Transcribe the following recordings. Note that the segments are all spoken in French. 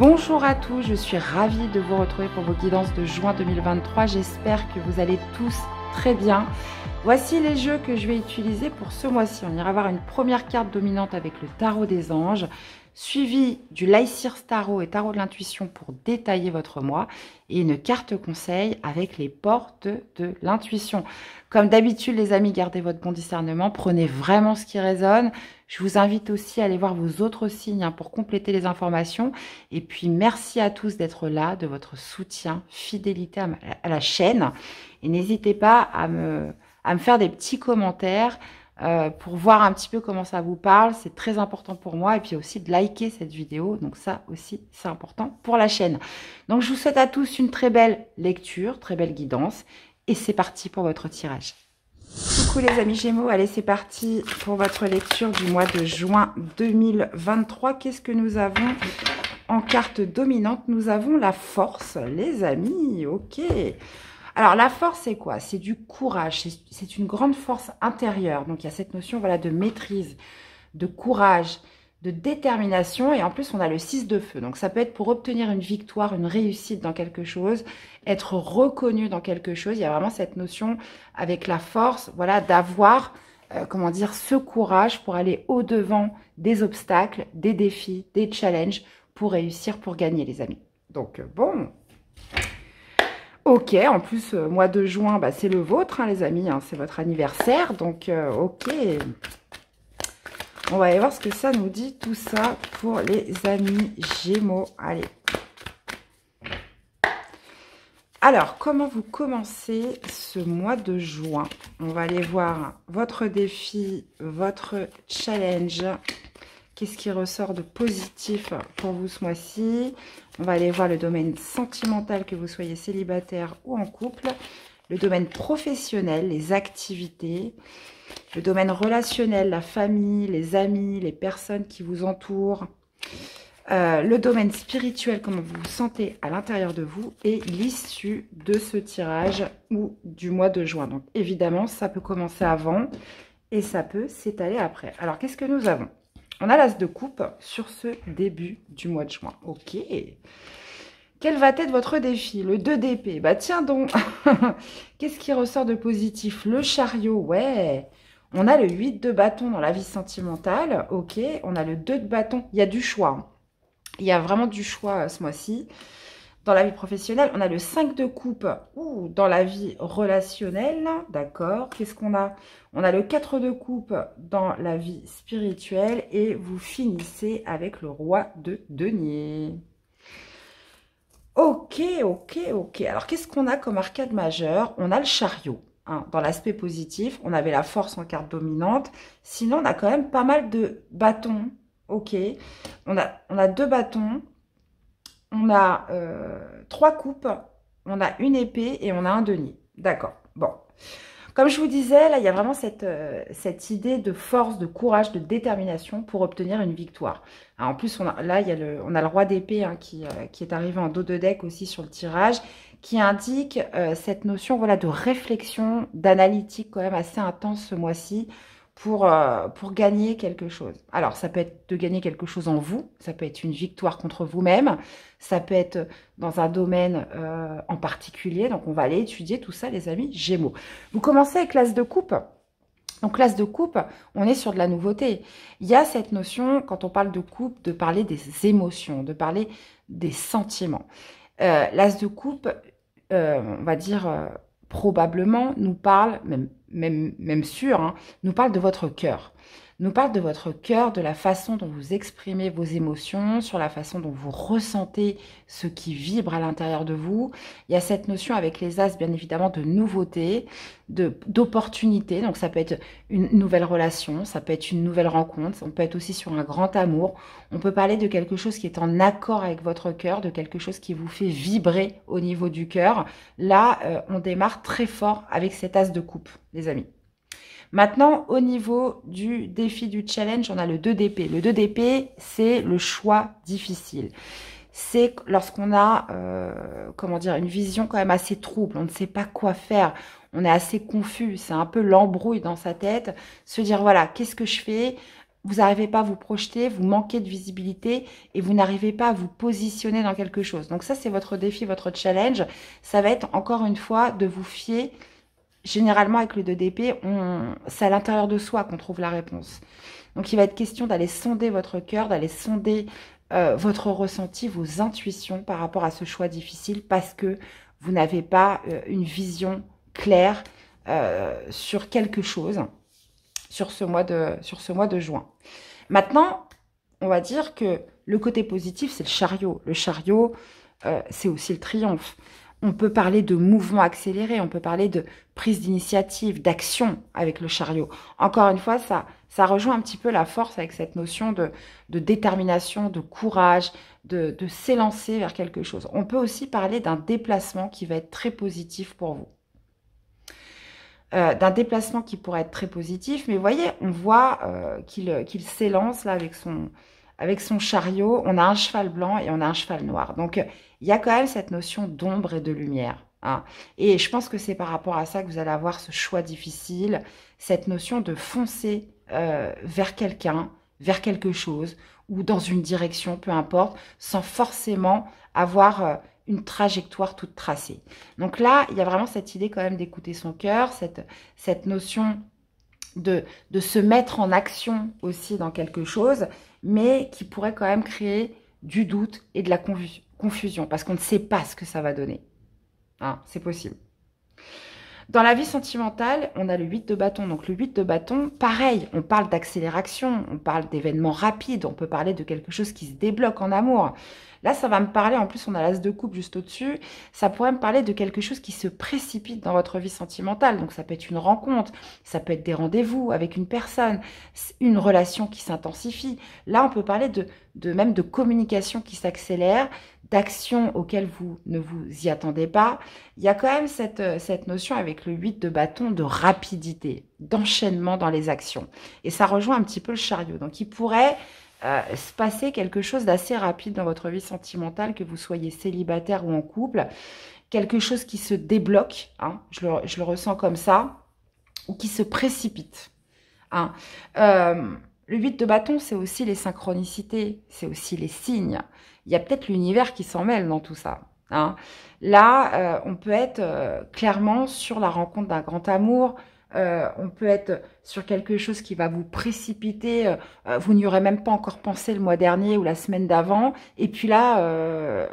Bonjour à tous, je suis ravie de vous retrouver pour vos guidances de juin 2023. J'espère que vous allez tous très bien. Voici les jeux que je vais utiliser pour ce mois-ci. On ira voir une première carte dominante avec le tarot des anges, suivi du Lysirs Tarot et tarot de l'intuition pour détailler votre mois, et une carte conseil avec les portes de l'intuition. Comme d'habitude, les amis, gardez votre bon discernement, prenez vraiment ce qui résonne. Je vous invite aussi à aller voir vos autres signes pour compléter les informations. Et puis, merci à tous d'être là, de votre soutien, fidélité à la chaîne. Et n'hésitez pas à me faire des petits commentaires pour voir un petit peu comment ça vous parle. C'est très important pour moi. Et puis aussi de liker cette vidéo. Donc ça aussi, c'est important pour la chaîne. Donc, je vous souhaite à tous une très belle lecture, très belle guidance. Et c'est parti pour votre tirage. Coucou les amis Gémeaux, allez c'est parti pour votre lecture du mois de juin 2023. Qu'est-ce que nous avons en carte dominante? Nous avons la force, les amis, ok. Alors la force c'est quoi? C'est du courage, c'est une grande force intérieure. Donc il y a cette notion voilà, de maîtrise, de courage, de détermination, et en plus on a le 6 de feu. Donc ça peut être pour obtenir une victoire, une réussite dans quelque chose, être reconnu dans quelque chose. Il y a vraiment cette notion avec la force, voilà, d'avoir, comment dire, ce courage pour aller au-devant des obstacles, des défis, des challenges, pour réussir, pour gagner les amis. Donc bon, ok, en plus mois de juin, bah, c'est le vôtre les amis, c'est votre anniversaire, donc ok. On va aller voir ce que ça nous dit, tout ça, pour les amis Gémeaux. Allez. Alors, comment vous commencez ce mois de juin? On va aller voir votre défi, votre challenge. Qu'est-ce qui ressort de positif pour vous ce mois-ci? On va aller voir le domaine sentimental, que vous soyez célibataire ou en couple. Le domaine professionnel, les activités. Le domaine relationnel, la famille, les amis, les personnes qui vous entourent. Le domaine spirituel, comment vous vous sentez à l'intérieur de vous. Et l'issue de ce tirage ou du mois de juin. Donc évidemment, ça peut commencer avant et ça peut s'étaler après. Alors, qu'est-ce que nous avons? On a l'as de coupe sur ce début du mois de juin. Ok. Quel va être votre défi? Le 2 d'épée. Bah tiens donc. Qu'est-ce qui ressort de positif? Le chariot. Ouais. On a le 8 de bâton dans la vie sentimentale. Ok. On a le 2 de bâton. Il y a du choix. Il y a vraiment du choix ce mois-ci. Dans la vie professionnelle, on a le 5 de coupe dans la vie relationnelle. D'accord. Qu'est-ce qu'on a? On a le 4 de coupe dans la vie spirituelle. Et vous finissez avec le roi de denier. Ok, ok, ok. Alors, qu'est-ce qu'on a comme arcade majeure? On a le chariot. Dans l'aspect positif, on avait la force en carte dominante. Sinon, on a quand même pas mal de bâtons. Ok. On a 2 bâtons. On a 3 coupes. On a une épée et on a un denier. D'accord. Bon. Comme je vous disais, là, il y a vraiment cette idée de force, de courage, de détermination pour obtenir une victoire. Alors, en plus, on a le roi d'épée qui est arrivé en dos de deck aussi sur le tirage, qui indique cette notion voilà, de réflexion, d'analytique quand même assez intense ce mois-ci pour gagner quelque chose. Alors, ça peut être de gagner quelque chose en vous, ça peut être une victoire contre vous-même, ça peut être dans un domaine en particulier. Donc, on va aller étudier tout ça, les amis Gémeaux. Vous commencez avec l'as de coupe. Donc, l'as de coupe, on est sur de la nouveauté. Il y a cette notion, quand on parle de coupe, de parler des émotions, de parler des sentiments. L'as de coupe, on va dire probablement, nous parle, même sûr, nous parle de votre cœur. Nous parle de votre cœur, de la façon dont vous exprimez vos émotions, sur la façon dont vous ressentez ce qui vibre à l'intérieur de vous. Il y a cette notion avec les as, bien évidemment, de nouveauté, d'opportunité. Donc, ça peut être une nouvelle relation, ça peut être une nouvelle rencontre, on peut être aussi sur un grand amour. On peut parler de quelque chose qui est en accord avec votre cœur, de quelque chose qui vous fait vibrer au niveau du cœur. Là, on démarre très fort avec cet as de coupe, les amis. Maintenant, au niveau du défi, du challenge, on a le 2 d'épée. Le 2 d'épée, c'est le choix difficile. C'est lorsqu'on a, comment dire, une vision quand même assez trouble. On ne sait pas quoi faire. On est assez confus. C'est un peu l'embrouille dans sa tête. Se dire, voilà, qu'est-ce que je fais? vous n'arrivez pas à vous projeter, vous manquez de visibilité et vous n'arrivez pas à vous positionner dans quelque chose. Donc ça, c'est votre défi, votre challenge. Ça va être encore une fois de vous fier. Généralement, avec le 2 d'épée, c'est à l'intérieur de soi qu'on trouve la réponse. Donc il va être question d'aller sonder votre cœur, d'aller sonder votre ressenti, vos intuitions par rapport à ce choix difficile parce que vous n'avez pas une vision claire sur quelque chose sur ce mois de juin. Maintenant, on va dire que le côté positif, c'est le chariot. Le chariot, c'est aussi le triomphe. On peut parler de mouvement accéléré, on peut parler de prise d'initiative, d'action avec le chariot. Encore une fois, ça rejoint un petit peu la force avec cette notion de détermination, de courage, de s'élancer vers quelque chose. On peut aussi parler d'un déplacement qui va être très positif pour vous. D'un déplacement qui pourrait être très positif, mais vous voyez, on voit qu'il s'élance là avec son chariot. On a un cheval blanc et on a un cheval noir. Donc, il y a quand même cette notion d'ombre et de lumière. Hein. Et je pense que c'est par rapport à ça que vous allez avoir ce choix difficile, cette notion de foncer vers quelqu'un, vers quelque chose, ou dans une direction, peu importe, sans forcément avoir une trajectoire toute tracée. Donc là, il y a vraiment cette idée quand même d'écouter son cœur, cette notion de se mettre en action aussi dans quelque chose, mais qui pourrait quand même créer du doute et de la confusion, parce qu'on ne sait pas ce que ça va donner. Hein, c'est possible. Dans la vie sentimentale, on a le 8 de bâton. Donc le 8 de bâton, pareil, on parle d'accélération, on parle d'événements rapides, on peut parler de quelque chose qui se débloque en amour. Là, ça va me parler, en plus on a l'as de coupe juste au-dessus, ça pourrait me parler de quelque chose qui se précipite dans votre vie sentimentale. Donc ça peut être une rencontre, ça peut être des rendez-vous avec une personne, une relation qui s'intensifie. Là, on peut parler même de communication qui s'accélère, d'actions auxquelles vous ne vous y attendez pas. Il y a quand même cette notion avec le 8 de bâton de rapidité, d'enchaînement dans les actions. Et ça rejoint un petit peu le chariot. Donc il pourrait se passer quelque chose d'assez rapide dans votre vie sentimentale, que vous soyez célibataire ou en couple, quelque chose qui se débloque, hein, je le ressens comme ça, ou qui se précipite. Hein. Le 8 de bâton, c'est aussi les synchronicités, c'est aussi les signes. Il y a peut-être l'univers qui s'en mêle dans tout ça. Hein. Là, on peut être clairement sur la rencontre d'un grand amour, on peut être sur quelque chose qui va vous précipiter, vous n'y aurez même pas encore pensé le mois dernier ou la semaine d'avant, et puis là,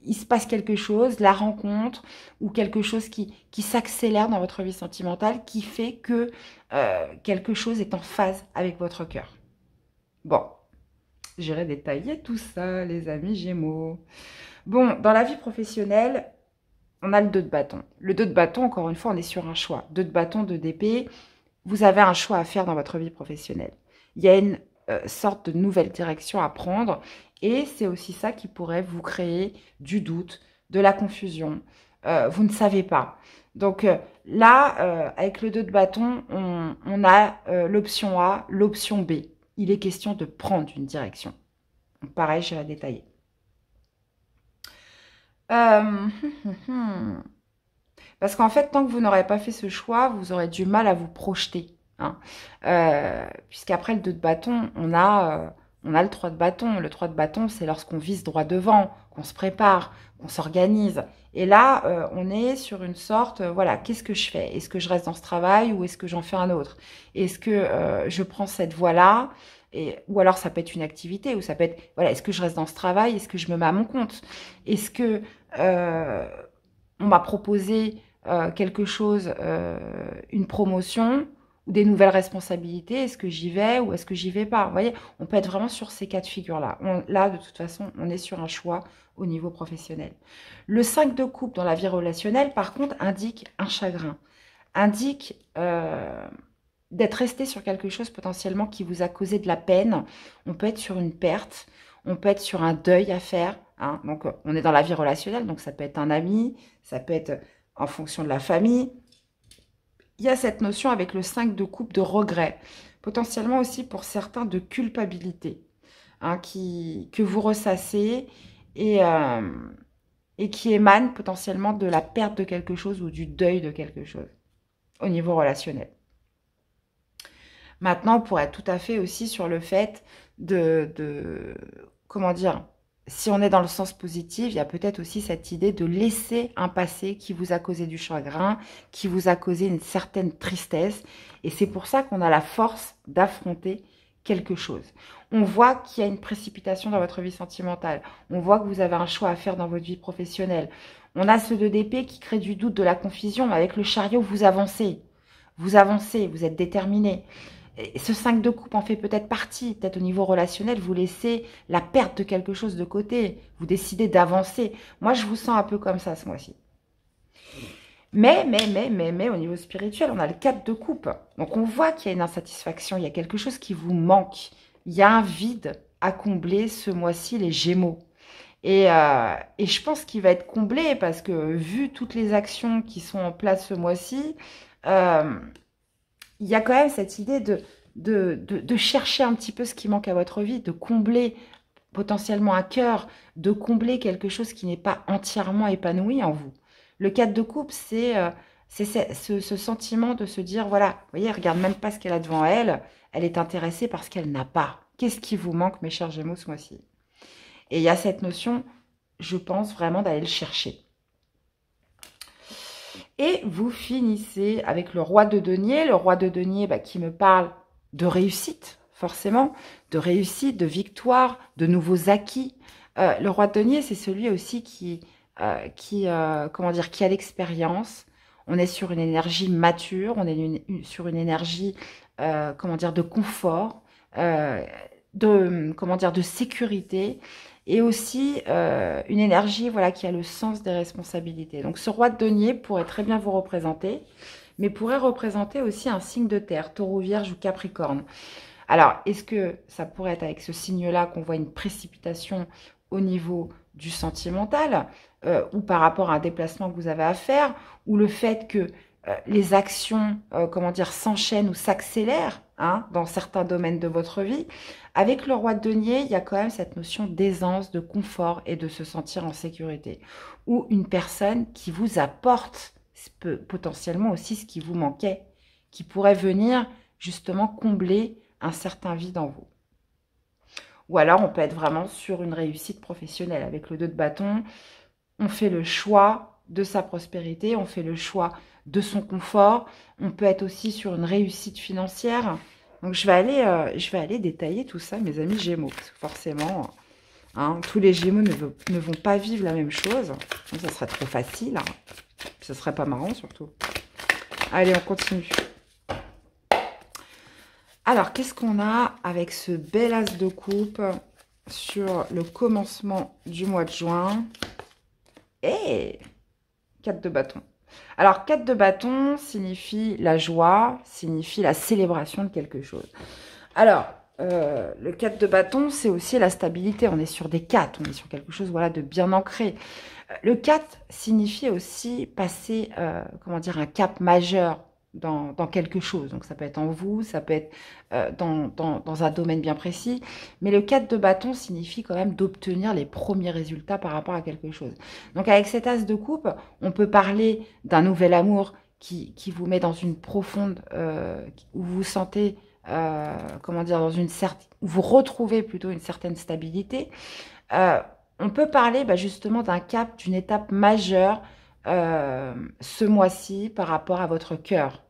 il se passe quelque chose, la rencontre, ou quelque chose qui s'accélère dans votre vie sentimentale, qui fait que quelque chose est en phase avec votre cœur. Bon, j'irai détailler tout ça, les amis Gémeaux. Bon, dans la vie professionnelle, on a le 2 de bâton. Le 2 de bâton, encore une fois, on est sur un choix. 2 de bâton, 2 d'épée. Vous avez un choix à faire dans votre vie professionnelle. Il y a une sorte de nouvelle direction à prendre. Et c'est aussi ça qui pourrait vous créer du doute, de la confusion. Vous ne savez pas. Donc là, avec le 2 de bâton, on a l'option A, l'option B. Il est question de prendre une direction. Donc, pareil, je vais la détailler. Parce qu'en fait, tant que vous n'aurez pas fait ce choix, vous aurez du mal à vous projeter. Hein. Puisqu'après le 2 de bâton, on a le 3 de bâton. Le 3 de bâton, c'est lorsqu'on vise droit devant, qu'on se prépare, qu'on s'organise. Et là, on est sur une sorte, voilà, qu'est-ce que je fais? Est-ce que je reste dans ce travail ou est-ce que j'en fais un autre? Est-ce que je prends cette voie-là? Ou alors ça peut être une activité, ou ça peut être, voilà, est-ce que je reste dans ce travail? Est-ce que je me mets à mon compte? Est-ce que on m'a proposé quelque chose, une promotion ou des nouvelles responsabilités? Est-ce que j'y vais ou est-ce que j'y vais pas? Vous voyez, on peut être vraiment sur ces cas de figure-là. Là, de toute façon, on est sur un choix au niveau professionnel. Le 5 de coupe dans la vie relationnelle, par contre, indique un chagrin, indique d'être resté sur quelque chose potentiellement qui vous a causé de la peine. On peut être sur une perte, on peut être sur un deuil à faire. Hein. Donc, on est dans la vie relationnelle, donc ça peut être un ami, ça peut être en fonction de la famille. Il y a cette notion avec le 5 de coupe de regret, potentiellement aussi pour certains de culpabilité, hein, que vous ressassez et qui émane potentiellement de la perte de quelque chose ou du deuil de quelque chose au niveau relationnel. Maintenant, on pourrait être tout à fait aussi sur le fait comment dire, si on est dans le sens positif, il y a peut-être aussi cette idée de laisser un passé qui vous a causé du chagrin, qui vous a causé une certaine tristesse. Et c'est pour ça qu'on a la force d'affronter quelque chose. On voit qu'il y a une précipitation dans votre vie sentimentale. On voit que vous avez un choix à faire dans votre vie professionnelle. On a ce 2 d'épée qui crée du doute, de la confusion. Mais avec le chariot, vous avancez. Vous avancez, vous êtes déterminé. Et ce 5 de coupe en fait peut-être partie. Peut-être au niveau relationnel, vous laissez la perte de quelque chose de côté. Vous décidez d'avancer. Moi, je vous sens un peu comme ça ce mois-ci. Mais, au niveau spirituel, on a le 4 de coupe. Donc, on voit qu'il y a une insatisfaction. Il y a quelque chose qui vous manque. Il y a un vide à combler ce mois-ci, les Gémeaux. Et je pense qu'il va être comblé parce que, vu toutes les actions qui sont en place ce mois-ci, il y a quand même cette idée de chercher un petit peu ce qui manque à votre vie, de combler potentiellement un cœur, de combler quelque chose qui n'est pas entièrement épanoui en vous. Le 4 de coupe, c'est ce sentiment de se dire, voilà, vous voyez, elle regarde même pas ce qu'elle a devant elle, elle est intéressée par ce qu'elle n'a pas. Qu'est-ce qui vous manque, mes chers Gémeaux, ce mois-ci? Et il y a cette notion, je pense, vraiment d'aller le chercher. Et vous finissez avec le roi de denier. Le roi de denier qui me parle de réussite, forcément, de réussite, de victoire, de nouveaux acquis. Le roi de denier, c'est celui aussi comment dire, qui a l'expérience. On est sur une énergie mature, on est sur une énergie, comment dire, de confort, comment dire, de sécurité. Et aussi une énergie voilà, qui a le sens des responsabilités. Donc ce roi de denier pourrait très bien vous représenter, mais pourrait représenter aussi un signe de terre, taureau, vierge ou capricorne. Alors, est-ce que ça pourrait être avec ce signe-là qu'on voit une précipitation au niveau du sentimental, ou par rapport à un déplacement que vous avez à faire, ou le fait que les actions, comment dire, s'enchaînent ou s'accélèrent dans certains domaines de votre vie. Avec le roi de denier, il y a quand même cette notion d'aisance, de confort et de se sentir en sécurité. Ou une personne qui vous apporte potentiellement aussi ce qui vous manquait, qui pourrait venir justement combler un certain vide en vous. Ou alors, on peut être vraiment sur une réussite professionnelle. Avec le 2 de bâton, on fait le choix de sa prospérité, on fait le choix de son confort. On peut être aussi sur une réussite financière. Donc, je vais aller détailler tout ça, mes amis Gémeaux. Parce que forcément, tous les Gémeaux ne vont pas vivre la même chose. Donc, ça serait trop facile. Ça serait pas marrant, surtout. Allez, on continue. Alors, qu'est-ce qu'on a avec ce bel as de coupe sur le commencement du mois de juin? Et 4 de bâton. Alors, 4 de bâton signifie la joie, signifie la célébration de quelque chose. Alors, le 4 de bâton, c'est aussi la stabilité. On est sur des 4, on est sur quelque chose voilà, de bien ancré. Le 4 signifie aussi passer, comment dire, un cap majeur dans quelque chose. Donc, ça peut être en vous, ça peut être dans un domaine bien précis. Mais le 4 de bâton signifie quand même d'obtenir les premiers résultats par rapport à quelque chose. Donc, avec cet as de coupe, on peut parler d'un nouvel amour qui vous met dans une profonde, où vous vous sentez, comment dire, dans une certaine, où vous retrouvez plutôt une certaine stabilité. On peut parler justement d'un cap, d'une étape majeure ce mois-ci par rapport à votre cœur,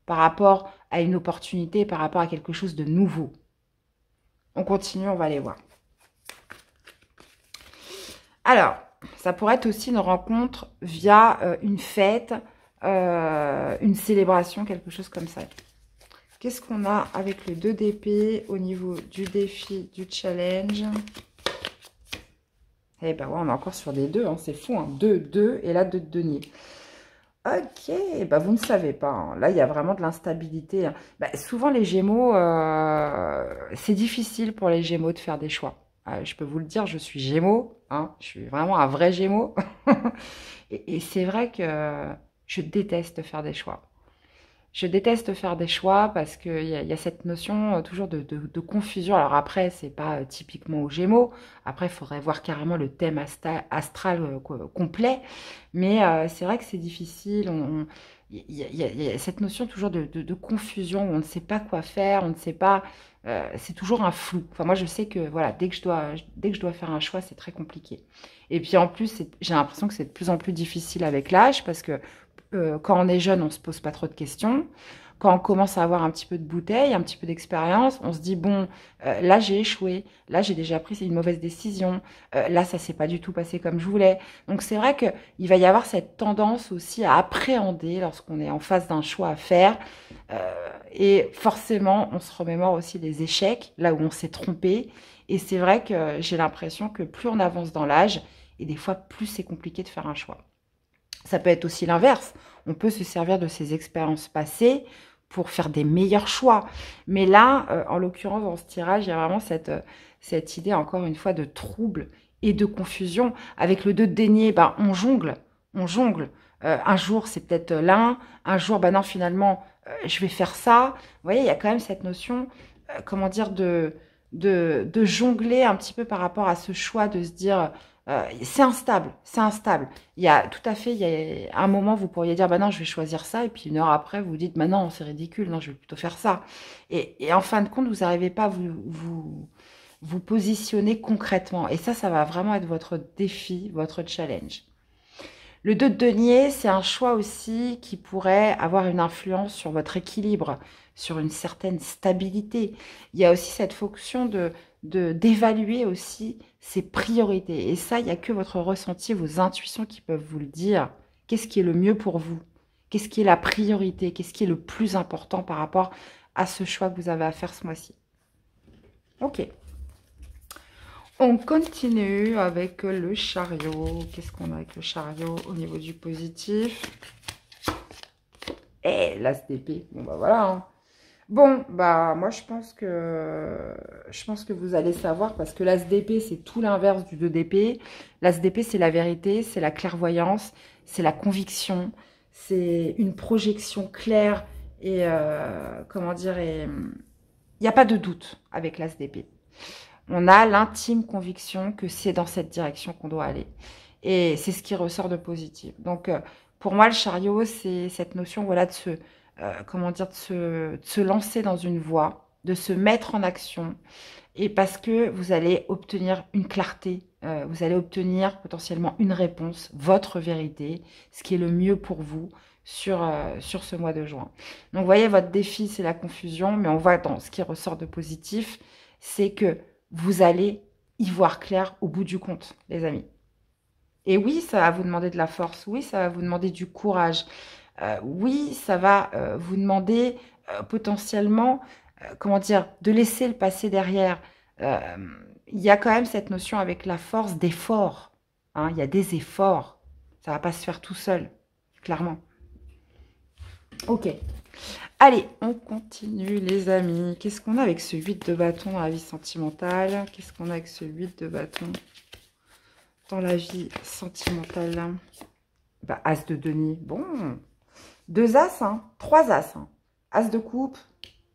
par rapport à une opportunité, par rapport à quelque chose de nouveau. On continue, on va aller voir. Alors, ça pourrait être aussi une rencontre via une fête, une célébration, quelque chose comme ça. Qu'est-ce qu'on a avec le 2 d'épée au niveau du défi, du challenge? Eh ben ouais, on est encore sur des 2, c'est fou, 2, 2, et là 2 de denier. Ok, vous ne savez pas, là il y a vraiment de l'instabilité. Souvent les Gémeaux, c'est difficile pour les Gémeaux de faire des choix. Je peux vous le dire, je suis Gémeaux, je suis vraiment un vrai Gémeaux. et c'est vrai que je déteste faire des choix. Je déteste faire des choix parce qu'il y a cette notion toujours de confusion. Alors après, c'est pas typiquement aux Gémeaux. Après, il faudrait voir carrément le thème astral complet. Mais c'est vrai que c'est difficile. Il y a cette notion toujours de confusion où on ne sait pas quoi faire, on ne sait pas. C'est toujours un flou. Enfin, moi, je sais que voilà, dès que je dois faire un choix, c'est très compliqué. Et puis en plus, j'ai l'impression que c'est de plus en plus difficile avec l'âge parce que quand on est jeune, on se pose pas trop de questions. Quand on commence à avoir un petit peu de bouteille, un petit peu d'expérience, on se dit bon, là j'ai échoué, là j'ai déjà pris une mauvaise décision, là ça s'est pas du tout passé comme je voulais. Donc c'est vrai que il va y avoir cette tendance aussi à appréhender lorsqu'on est en face d'un choix à faire, et forcément on se remémore aussi des échecs, là où on s'est trompé. Et c'est vrai que j'ai l'impression que plus on avance dans l'âge, et des fois plus c'est compliqué de faire un choix. Ça peut être aussi l'inverse. On peut se servir de ces expériences passées pour faire des meilleurs choix. Mais là, en l'occurrence, dans ce tirage, il y a vraiment cette idée, encore une fois, de trouble et de confusion. Avec le 2 de denier, ben, on jongle. On jongle. Un jour, c'est peut-être l'un. Un jour, ben non, finalement, je vais faire ça. Vous voyez, il y a quand même cette notion, comment dire, de jongler un petit peu par rapport à ce choix, de se dire... c'est instable, c'est instable. Il y a tout à fait, il y a un moment, vous pourriez dire, bah non, je vais choisir ça, et puis une heure après, vous vous dites, bah non, c'est ridicule, non, je vais plutôt faire ça. Et en fin de compte, vous n'arrivez pas à vous positionner concrètement. Et ça va vraiment être votre défi, votre challenge. Le 2 de denier, c'est un choix aussi qui pourrait avoir une influence sur votre équilibre, sur une certaine stabilité. Il y a aussi cette fonction d'évaluer aussi ses priorités. Et ça, il n'y a que votre ressenti, vos intuitions qui peuvent vous le dire. Qu'est-ce qui est le mieux pour vous? Qu'est-ce qui est la priorité? Qu'est-ce qui est le plus important par rapport à ce choix que vous avez à faire ce mois-ci? Ok. On continue avec le chariot. Qu'est-ce qu'on a avec le chariot au niveau du positif? Eh, l'as d'épée. Bon, bah voilà. Hein. Bon, bah moi je pense que vous allez savoir parce que l'as d'épée, c'est tout l'inverse du 2 d'épée. L'as d'épée, c'est la vérité, c'est la clairvoyance, c'est la conviction, c'est une projection claire et, comment dire, il n'y a pas de doute avec l'as d'épée. On a l'intime conviction que c'est dans cette direction qu'on doit aller. Et c'est ce qui ressort de positif. Donc, pour moi, le chariot, c'est cette notion, voilà, de se, comment dire, de se lancer dans une voie, de se mettre en action. Et parce que vous allez obtenir une clarté, vous allez obtenir potentiellement une réponse, votre vérité, ce qui est le mieux pour vous sur ce mois de juin. Donc, vous voyez, votre défi, c'est la confusion, mais on voit dans ce qui ressort de positif, c'est que vous allez y voir clair au bout du compte, les amis. Et oui, ça va vous demander de la force. Oui, ça va vous demander du courage. Oui, ça va vous demander potentiellement, comment dire, de laisser le passé derrière. Euh, Il y a quand même cette notion avec la force d'effort. Hein, il y a des efforts. Ça ne va pas se faire tout seul, clairement. Ok. Allez, on continue les amis. Qu'est-ce qu'on a avec ce 8 de bâton dans la vie sentimentale? Qu'est-ce qu'on a avec ce 8 de bâton dans la vie sentimentale? Bah, As de denier. Bon, 2 as, hein, 3 as. Hein. As de coupe,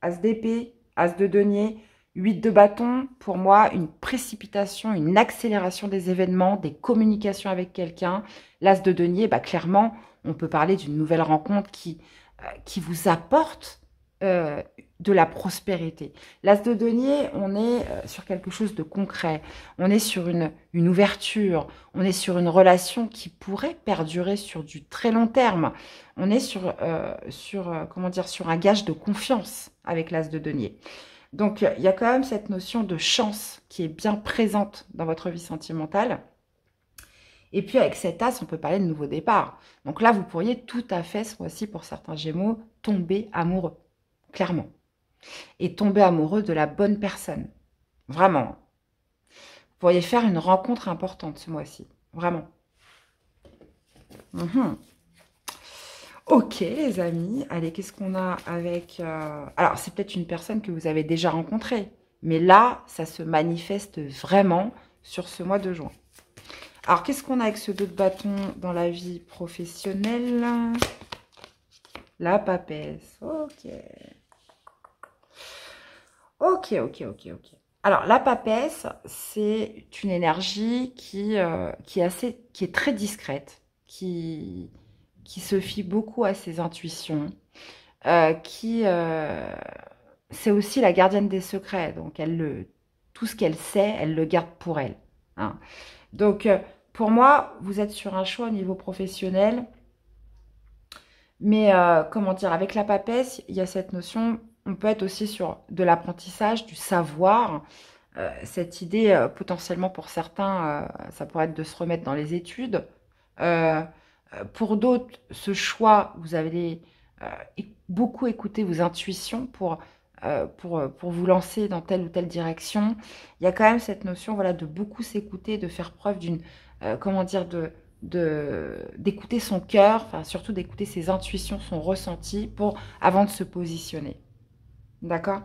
as d'épée, as de denier, 8 de bâton. Pour moi, une précipitation, une accélération des événements, des communications avec quelqu'un. L'as de denier, bah, clairement, on peut parler d'une nouvelle rencontre qui vous apporte de la prospérité. L'as de denier, on est sur quelque chose de concret. On est sur une ouverture. On est sur une relation qui pourrait perdurer sur du très long terme. On est comment dire, sur un gage de confiance avec l'as de denier. Donc, il y a quand même cette notion de chance qui est bien présente dans votre vie sentimentale. Et puis, avec cet as, on peut parler de nouveau départ. Donc là, vous pourriez tout à fait, ce mois-ci, pour certains Gémeaux, tomber amoureux. Clairement. Et tomber amoureux de la bonne personne. Vraiment. Vous pourriez faire une rencontre importante ce mois-ci. Vraiment. Ok, les amis. Allez, qu'est-ce qu'on a avec... Alors, c'est peut-être une personne que vous avez déjà rencontrée. Mais là, ça se manifeste vraiment sur ce mois de juin. Alors, qu'est-ce qu'on a avec ce 2 de bâton dans la vie professionnelle? La papesse. Ok. Ok, ok, ok, ok. Alors, la papesse, c'est une énergie qui est très discrète, qui se fie beaucoup à ses intuitions, qui, c'est aussi la gardienne des secrets. Donc, tout ce qu'elle sait, elle le garde pour elle, hein. Donc, pour moi, vous êtes sur un choix au niveau professionnel, mais comment dire, avec la papesse, il y a cette notion, on peut être aussi sur de l'apprentissage, du savoir. Cette idée, potentiellement pour certains, ça pourrait être de se remettre dans les études. Euh, pour d'autres, ce choix, vous allez beaucoup écouter vos intuitions pour vous lancer dans telle ou telle direction. Il y a quand même cette notion, voilà, de beaucoup s'écouter, de faire preuve d'une, comment dire, d'écouter son cœur, enfin surtout d'écouter ses intuitions, son ressenti avant de se positionner. D'accord?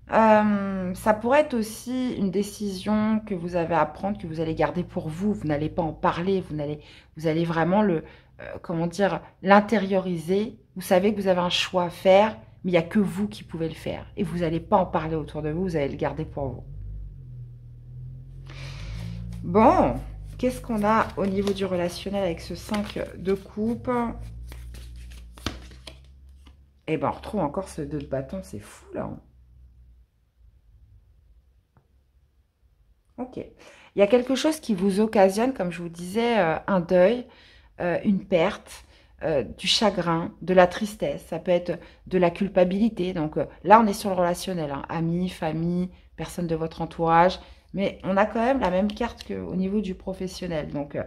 Ça pourrait être aussi une décision que vous avez à prendre, que vous allez garder pour vous. Vous n'allez pas en parler, vous allez vraiment comment dire, l'intérioriser. Vous savez que vous avez un choix à faire, mais il n'y a que vous qui pouvez le faire. Et vous n'allez pas en parler autour de vous, vous allez le garder pour vous. Bon, qu'est-ce qu'on a au niveau du relationnel avec ce 5 de coupe? Eh ben, on retrouve encore ce 2 de bâton, c'est fou là, hein. Ok. Il y a quelque chose qui vous occasionne, comme je vous disais, un deuil, une perte, du chagrin, de la tristesse. Ça peut être de la culpabilité. Donc là, on est sur le relationnel, hein. Amis, famille, personnes de votre entourage. Mais on a quand même la même carte qu'au niveau du professionnel. Donc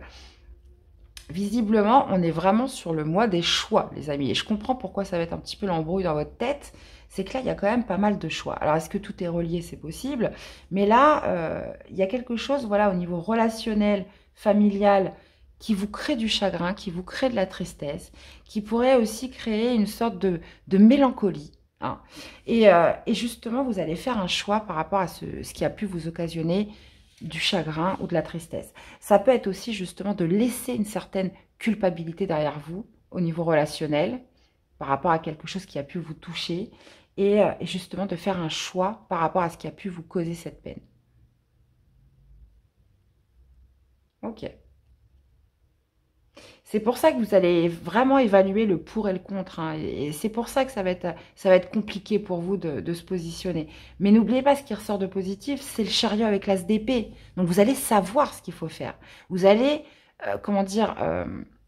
visiblement, on est vraiment sur le mois des choix, les amis. Et je comprends pourquoi ça va être un petit peu l'embrouille dans votre tête. C'est que là, il y a quand même pas mal de choix. Alors, est-ce que tout est relié? C'est possible. Mais là, il y a quelque chose, voilà, au niveau relationnel, familial, qui vous crée du chagrin, qui vous crée de la tristesse, qui pourrait aussi créer une sorte de mélancolie, hein. Et justement, vous allez faire un choix par rapport à ce qui a pu vous occasionner du chagrin ou de la tristesse. Ça peut être aussi justement de laisser une certaine culpabilité derrière vous au niveau relationnel par rapport à quelque chose qui a pu vous toucher et justement de faire un choix par rapport à ce qui a pu vous causer cette peine. Ok. C'est pour ça que vous allez vraiment évaluer le pour et le contre, hein, et c'est pour ça que ça va être compliqué pour vous de se positionner. Mais n'oubliez pas, ce qui ressort de positif, c'est le chariot avec l'as d'épée. Donc vous allez savoir ce qu'il faut faire. Vous allez, comment dire,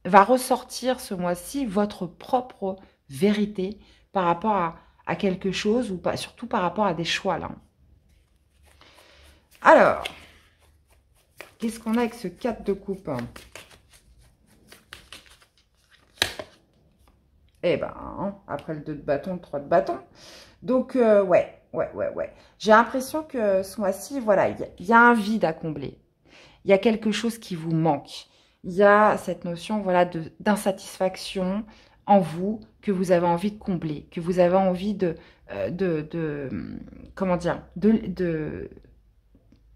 va ressortir ce mois-ci votre propre vérité par rapport à quelque chose ou pas, surtout par rapport à des choix là. Alors, qu'est-ce qu'on a avec ce 4 de coupe? Eh ben, hein, après le 2 de bâton, le 3 de bâton. Donc, ouais. J'ai l'impression que ce mois-ci, voilà, il y a un vide à combler. Il y a quelque chose qui vous manque. Il y a cette notion, voilà, d'insatisfaction en vous que vous avez envie de combler, que vous avez envie comment dire,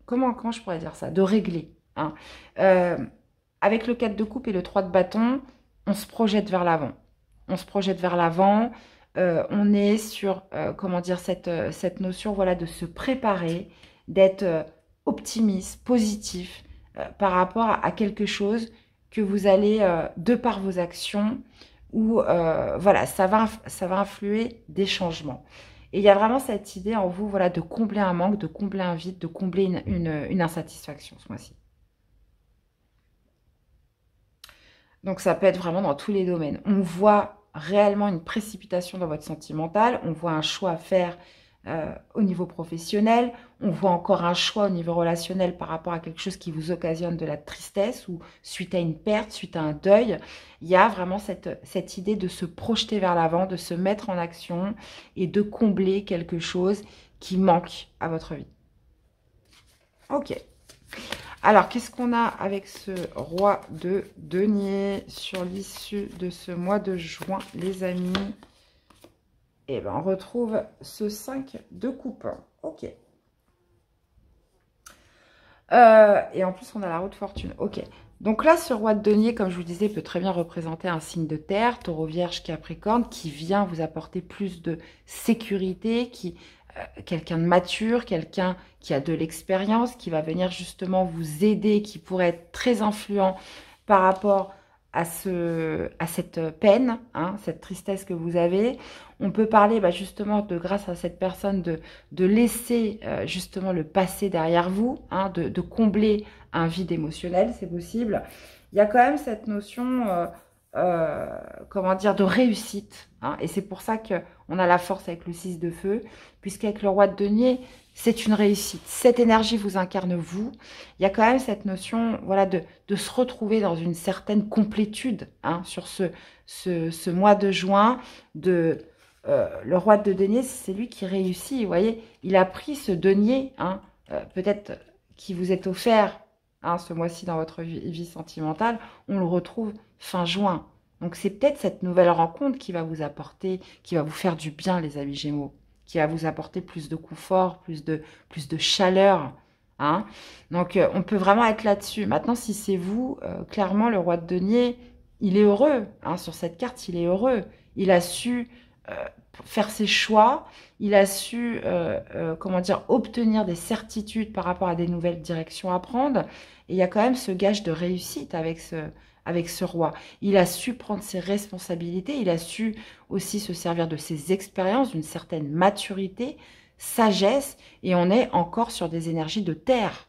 comment je pourrais dire ça, de régler, hein. Euh, Avec le 4 de coupe et le 3 de bâton, on se projette vers l'avant. On se projette vers l'avant. On est sur, comment dire, cette notion, voilà, de se préparer, d'être optimiste, positif par rapport à quelque chose que vous allez, de par vos actions, ou voilà, ça va influer des changements. Et il y a vraiment cette idée en vous, voilà, de combler un manque, de combler un vide, de combler une insatisfaction ce mois-ci. Donc ça peut être vraiment dans tous les domaines. On voit réellement une précipitation dans votre sentimental, on voit un choix à faire au niveau professionnel, on voit encore un choix au niveau relationnel par rapport à quelque chose qui vous occasionne de la tristesse ou suite à une perte, suite à un deuil. Il y a vraiment cette idée de se projeter vers l'avant, de se mettre en action et de combler quelque chose qui manque à votre vie. Ok. Alors, qu'est-ce qu'on a avec ce roi de denier sur l'issue de ce mois de juin, les amis? Eh bien, on retrouve ce 5 de coupe. Ok. Et en plus, on a la roue de fortune. Ok. Donc là, ce roi de denier, comme je vous disais, peut très bien représenter un signe de terre, taureau, vierge, capricorne, qui vient vous apporter plus de sécurité, quelqu'un de mature, quelqu'un qui a de l'expérience, qui va venir justement vous aider, qui pourrait être très influent par rapport à cette peine, hein, cette tristesse que vous avez. On peut parler justement grâce à cette personne, de laisser justement le passé derrière vous, hein, de combler un vide émotionnel, c'est possible. Il y a quand même cette notion, comment dire, de réussite, hein, et c'est pour ça qu'on a la force avec le 6 de feu, puisqu'avec le roi de denier, c'est une réussite. Cette énergie vous incarne vous. Il y a quand même cette notion, voilà, de se retrouver dans une certaine complétude, hein, sur ce mois de juin. Le roi de denier, c'est lui qui réussit. Vous voyez, il a pris ce denier, hein, peut-être qui vous est offert, hein, ce mois-ci dans votre vie sentimentale. On le retrouve fin juin. Donc c'est peut-être cette nouvelle rencontre qui va vous apporter, qui va vous faire du bien, les amis Gémeaux, qui va vous apporter plus de confort, plus de chaleur, hein. Donc on peut vraiment être là-dessus. Maintenant, si c'est vous, clairement, le roi de denier, il est heureux, hein, sur cette carte, il est heureux. Il a su faire ses choix, il a su, comment dire, obtenir des certitudes par rapport à des nouvelles directions à prendre. Et il y a quand même ce gage de réussite avec ce roi. Il a su prendre ses responsabilités, il a su aussi se servir de ses expériences, d'une certaine maturité, sagesse, et on est encore sur des énergies de terre.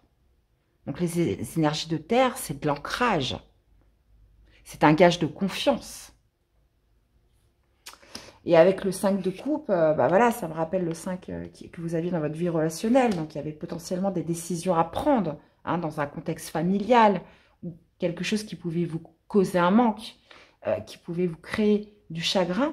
Donc les énergies de terre, c'est de l'ancrage. C'est un gage de confiance. Et avec le 5 de coupe, voilà, ça me rappelle le 5 que vous aviez dans votre vie relationnelle. Donc, il y avait potentiellement des décisions à prendre, hein, dans un contexte familial, ou quelque chose qui pouvait vous causer un manque, qui pouvait vous créer du chagrin.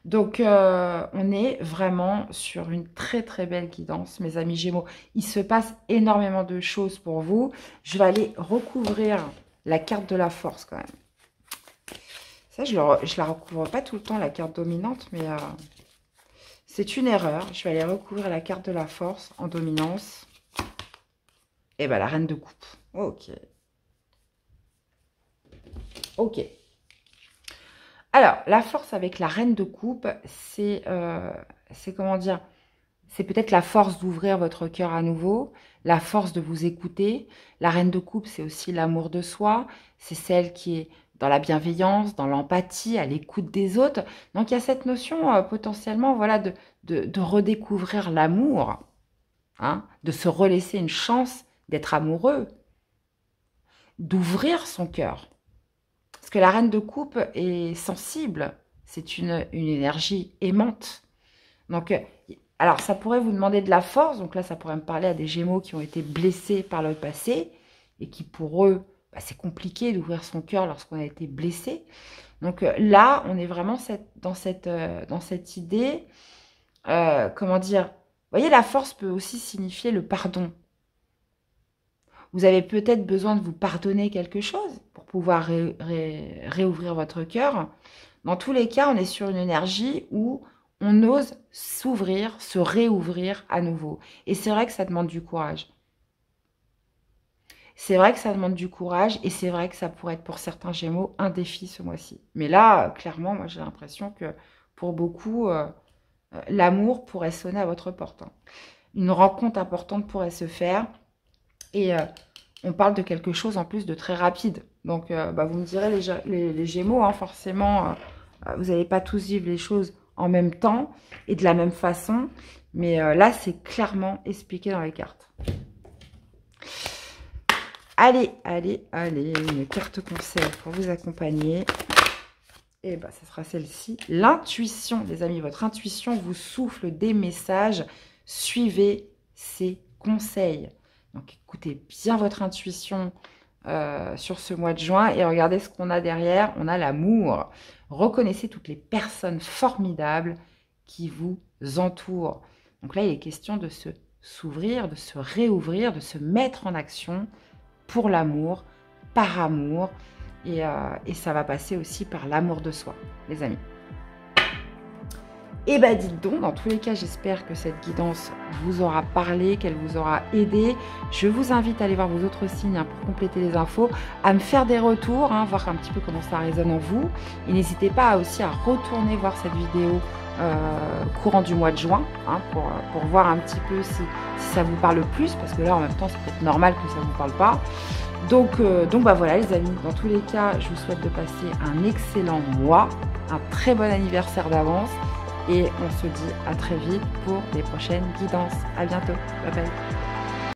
Donc, on est vraiment sur une très, très belle guidance, mes amis Gémeaux. Il se passe énormément de choses pour vous. Je vais aller recouvrir la carte de la force quand même. Ça, je la recouvre pas tout le temps, la carte dominante, mais c'est une erreur. Je vais aller recouvrir la carte de la force en dominance. Et bien, la reine de coupe. Ok. Ok. Alors, la force avec la reine de coupe, c'est comment dire? C'est peut-être la force d'ouvrir votre cœur à nouveau, la force de vous écouter. La reine de coupe, c'est aussi l'amour de soi. C'est celle qui est dans la bienveillance, dans l'empathie, à l'écoute des autres. Donc, il y a cette notion potentiellement, voilà, de redécouvrir l'amour, hein, de se relaisser une chance d'être amoureux, d'ouvrir son cœur. Parce que la reine de coupe est sensible, c'est une énergie aimante. Donc, alors, ça pourrait vous demander de la force. Donc là, ça pourrait me parler à des Gémeaux qui ont été blessés par le passé et qui, pour eux, c'est compliqué d'ouvrir son cœur lorsqu'on a été blessé. Donc là, on est vraiment dans cette idée, comment dire, vous voyez, la force peut aussi signifier le pardon. Vous avez peut-être besoin de vous pardonner quelque chose pour pouvoir réouvrir votre cœur. Dans tous les cas, on est sur une énergie où on ose s'ouvrir, se réouvrir à nouveau. Et c'est vrai que ça demande du courage. C'est vrai que ça demande du courage et c'est vrai que ça pourrait être pour certains Gémeaux un défi ce mois-ci. Mais là, clairement, moi j'ai l'impression que pour beaucoup, l'amour pourrait sonner à votre porte, hein. Une rencontre importante pourrait se faire et on parle de quelque chose en plus de très rapide. Donc vous me direz les Gémeaux, hein, forcément, vous n'allez pas tous vivre les choses en même temps et de la même façon. Mais là, c'est clairement expliqué dans les cartes. Allez, allez, allez, une carte conseil pour vous accompagner. Et bien, ce sera celle-ci. L'intuition, les amis, votre intuition vous souffle des messages. Suivez ses conseils. Donc, écoutez bien votre intuition sur ce mois de juin. Et regardez ce qu'on a derrière. On a l'amour. Reconnaissez toutes les personnes formidables qui vous entourent. Donc là, il est question de s'ouvrir, de se réouvrir, de se mettre en action pour l'amour, par amour, et ça va passer aussi par l'amour de soi, les amis. Et bah dites donc, dans tous les cas, j'espère que cette guidance vous aura parlé, qu'elle vous aura aidé. Je vous invite à aller voir vos autres signes hein, pour compléter les infos, à me faire des retours, hein, voir un petit peu comment ça résonne en vous. Et n'hésitez pas aussi à retourner voir cette vidéo courant du mois de juin hein, pour voir un petit peu si ça vous parle plus, parce que là en même temps c'est peut-être normal que ça ne vous parle pas. Donc bah voilà les amis, dans tous les cas, je vous souhaite de passer un excellent mois, un très bon anniversaire d'avance. Et on se dit à très vite pour les prochaines guidances. À bientôt. Bye bye.